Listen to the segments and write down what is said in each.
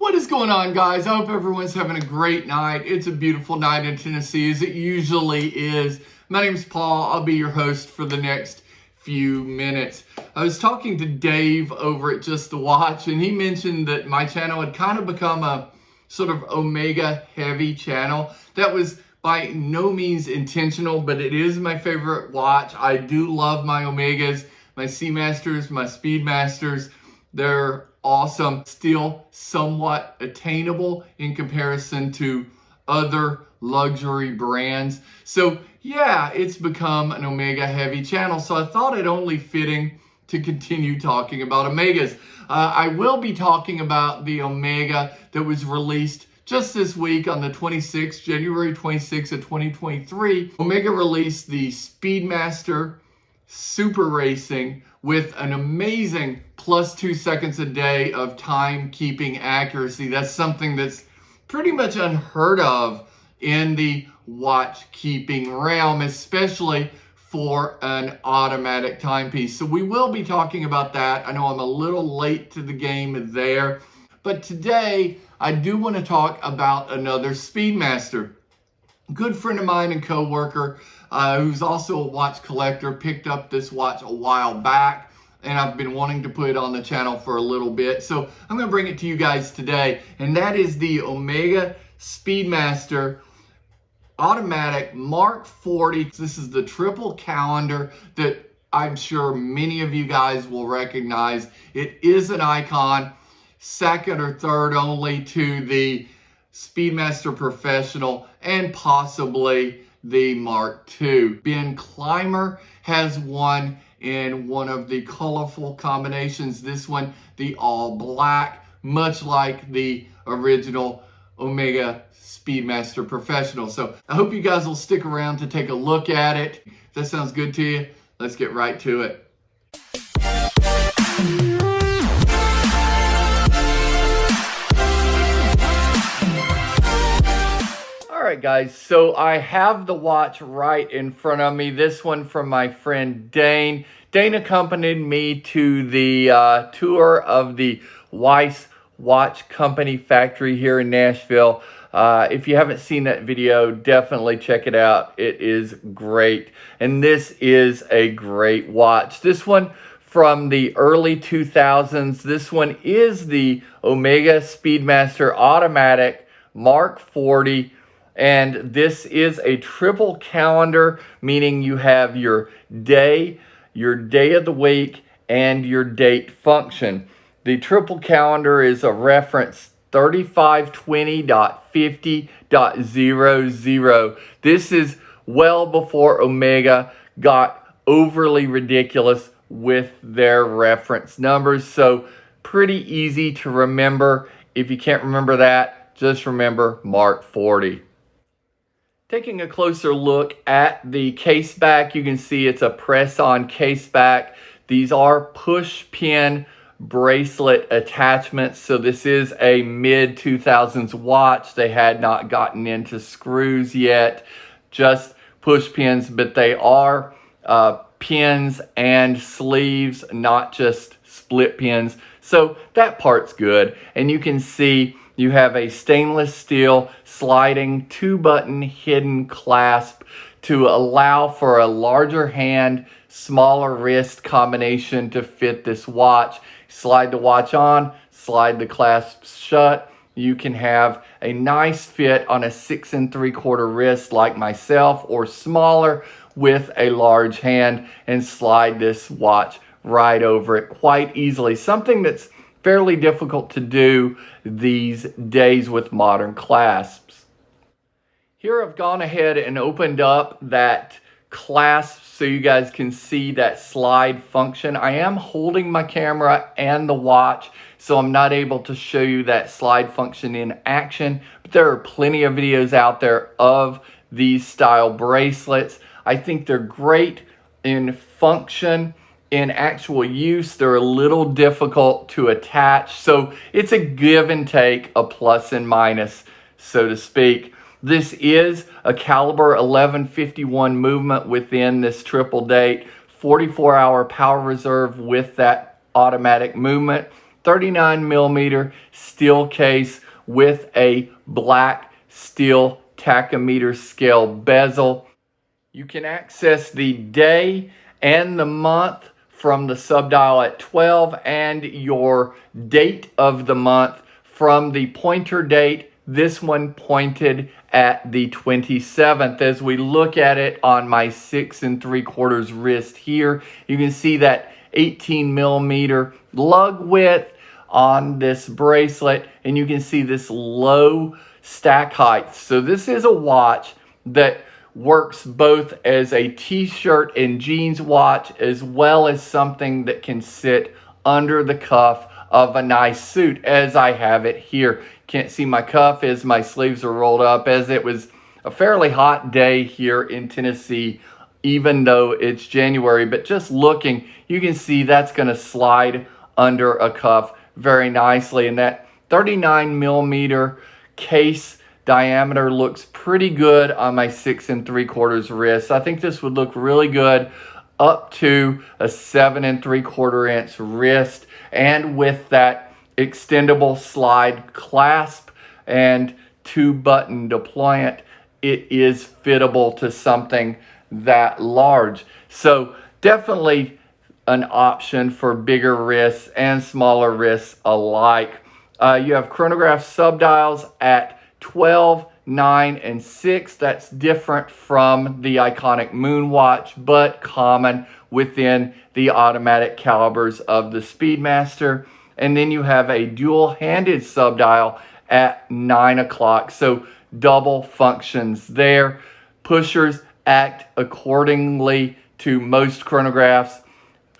What is going on, guys? I hope everyone's having a great night. It's a beautiful night in Tennessee, as it usually is. My name is Paul. I'll be your host for the next few minutes. I was talking to Dave over at Just the Watch, and he mentioned that my channel had kind of become a sort of Omega heavy channel. That was by no means intentional, but it is my favorite watch. I do love my Omegas, my Seamasters, my Speedmasters. They're awesome, still somewhat attainable in comparison to other luxury brands. So yeah, it's become an Omega heavy channel. So I thought it only fitting to continue talking about Omegas. I will be talking about the Omega that was released just this week on the 26th, January 26th of 2023. Omega released the Speedmaster Super Racing with an amazing +2 seconds a day of timekeeping accuracy. That's something that's pretty much unheard of in the watch keeping realm, especially for an automatic timepiece. So we will be talking about that. I know I'm a little late to the game there, but today I do want to talk about another Speedmaster. Good friend of mine and co-worker who's also a watch collector picked up this watch a while back, and I've been wanting to put it on the channel for a little bit. So I'm going to bring it to you guys today, and that is the Omega Speedmaster Automatic Mark 40. This is the triple calendar that I'm sure many of you guys will recognize. It is an icon, second or third only to the Speedmaster Professional and possibly the Mark II. Ben Clymer has one in one of the colorful combinations. This one, the all black, much like the original Omega Speedmaster Professional. So I hope you guys will stick around to take a look at it. If that sounds good to you, let's get right to it. Alright guys, so I have the watch right in front of me. This one from my friend Dane. Dane accompanied me to the tour of the Weiss Watch Company factory here in Nashville. If you haven't seen that video, definitely check it out. It is great. And this is a great watch. This one from the early 2000s. This one is the Omega Speedmaster Automatic Mark 40. And this is a triple calendar, meaning you have your day of the week, and your date function. The triple calendar is a reference 3520.50.00. This is well before Omega got overly ridiculous with their reference numbers. So pretty easy to remember. If you can't remember that, just remember Mark 40. Taking a closer look at the case back, you can see it's a press-on case back. These are push pin bracelet attachments, so this is a mid-2000s watch. They had not gotten into screws yet, just push pins, but they are pins and sleeves, not just split pins. So that part's good, and you can see you have a stainless steel sliding 2-button hidden clasp to allow for a larger hand, smaller wrist combination to fit this watch. Slide the watch on, slide the clasp shut. You can have a nice fit on a 6 3/4 wrist like myself, or smaller with a large hand, and slide this watch right over it quite easily. Something that's fairly difficult to do these days with modern clasps. Here I've gone ahead and opened up that clasp so you guys can see that slide function. I am holding my camera and the watch, so I'm not able to show you that slide function in action, but there are plenty of videos out there of these style bracelets. I think they're great in function. In actual use, they're a little difficult to attach, so it's a give and take, a plus and minus, so to speak. This is a caliber 1151 movement within this triple date, 44-hour power reserve with that automatic movement. 39 millimeter steel case with a black steel tachometer scale bezel. You can access the day and the month from the subdial at 12 and your date of the month from the pointer date. This one pointed at the 27th. As we look at it on my 6 3/4 wrist here, you can see that 18 millimeter lug width on this bracelet, and you can see this low stack height. So this is a watch that works both as a t-shirt and jeans watch, as well as something that can sit under the cuff of a nice suit, as I have it here. Can't see my cuff as my sleeves are rolled up, as it was a fairly hot day here in Tennessee, even though it's January. But just looking, you can see that's going to slide under a cuff very nicely. And that 39 millimeter case diameter looks pretty good on my 6 3/4 wrist. I think this would look really good up to a 7 3/4 inch wrist, and with that extendable slide clasp and 2-button deployant, it is fittable to something that large. So definitely an option for bigger wrists and smaller wrists alike. You have chronograph subdials at 12, 9, and 6. That's different from the iconic MoonWatch, but common within the automatic calibers of the Speedmaster. And then you have a dual-handed subdial at 9 o'clock. So double functions there. Pushers act accordingly to most chronographs.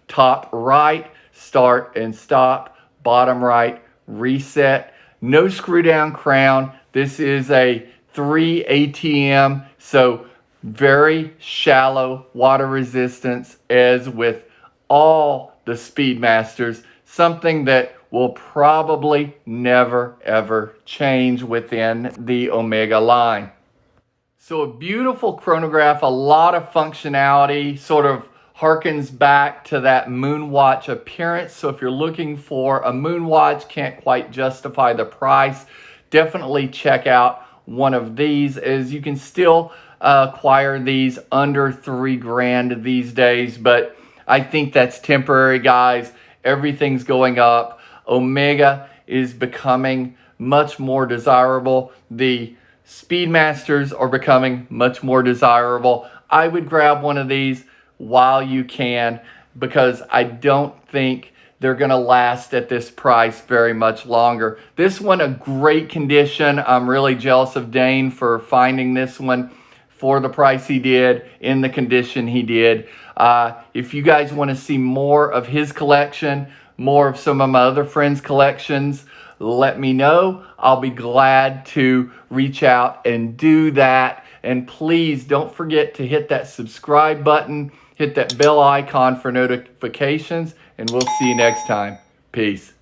Top right, start and stop. Bottom right, reset. No screw down crown. This is a 3 ATM, so very shallow water resistance, as with all the Speedmasters, something that will probably never ever change within the Omega line. So a beautiful chronograph, a lot of functionality, sort of harkens back to that MoonWatch appearance. So if you're looking for a MoonWatch, can't quite justify the price, definitely check out one of these, as you can still acquire these under $3,000 these days. But I think that's temporary, guys. Everything's going up. Omega is becoming much more desirable. The Speedmasters are becoming much more desirable. I would grab one of these while you can, because I don't think they're going to last at this price very much longer. This one, a great condition. I'm really jealous of Dane for finding this one for the price he did, in the condition he did. If you guys want to see more of his collection, more of some of my other friends' collections, let me know. I'll be glad to reach out and do that. And please don't forget to hit that subscribe button, hit that bell icon for notifications, and we'll see you next time. Peace.